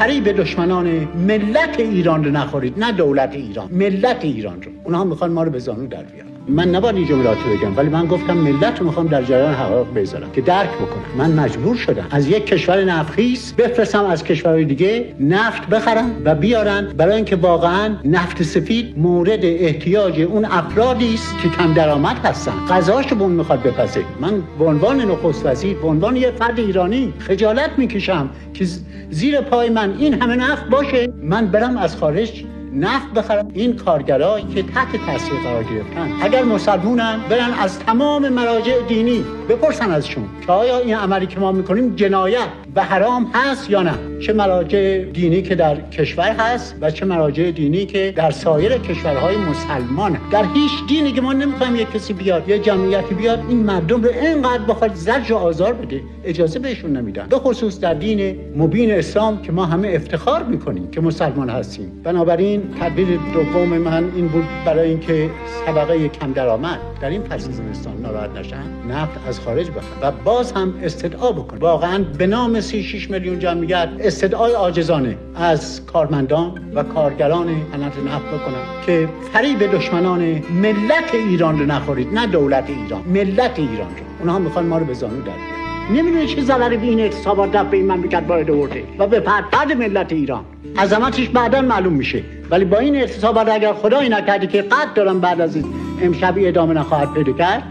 فریب دشمنان ملت ایران رو نخورید، نه دولت ایران، ملت ایران رو. اونها میخوان ما رو به زانو در بیارن. من نباید این جملات رو بگم، ولی من گفتم ملت رو میخوام در جریان حقایق بذارم که درک بکنم. من مجبور شدم از یک کشور نفتخیز بفرستم از کشورهای دیگه نفت بخرن و بیارن، برای اینکه واقعا نفت سفید مورد احتیاج اون افرادی است که کم درآمد هستن، غذاشو اون میخواد بپزه. من به عنوان نخست وزیر، به عنوان یه فرد ایرانی خجالت میکشم که زیر پای من این همه نفت باشه، من برم از خارج نفت بخرم. این کارگرایی که تحت تاثیر قرار گرفتن، اگر مسلمونن برن از تمام مراجع دینی بپرسن ازشون که آیا این عملی که ما میکنیم جنایت و حرام هست یا نه. چه مراجع دینی که در کشور هست و چه مراجع دینی که در سایر کشورهای مسلمان هست. در هیچ دینی که ما نمیخوایم یک کسی بیاد، یه جمعیتی بیاد این مردم رو اینقدر بخواد زجر و آزار بده، اجازه بهشون نمیدن. به خصوص در دین مبین اسلام که ما همه افتخار میکنیم که مسلمان هستیم. بنابراین تدبیر دوم من این بود، برای اینکه طبقه کم درآمد در این فصل زمستان ناراحت نشن، نفت از خارج بخرن و باز هم استدعا بکنن، واقعا به نام 36 میلیون جمعیت استدعای عاجزانه از کارمندان و کارگران صنعت نفت بکنن که فریب دشمنان ملت ایران رو نخورید، نه دولت ایران، ملت ایران رو. اونها میخوان ما رو به زانو در بیارن. نمیدونه چه ضرری به این اعتصابات رفت به این مملکت وارد آورده و به فرد ملت ایران. عظمتش بعداً معلوم میشه، ولی با این اعتصابات اگر خدایی نکرده که قد دارن بعد از امشب ادامه نخواهد پیدا کرد،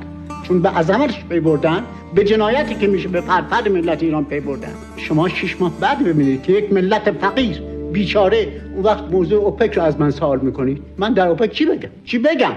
چون به عظمتش پی بردن، به جنایتی که میشه به فرد ملت ایران پی بردن. شما 6 ماه بعد ببینید که یک ملت فقیر بیچاره، اون وقت موضوع اوپک رو از من سوال میکنید. من در اوپک چی بگم؟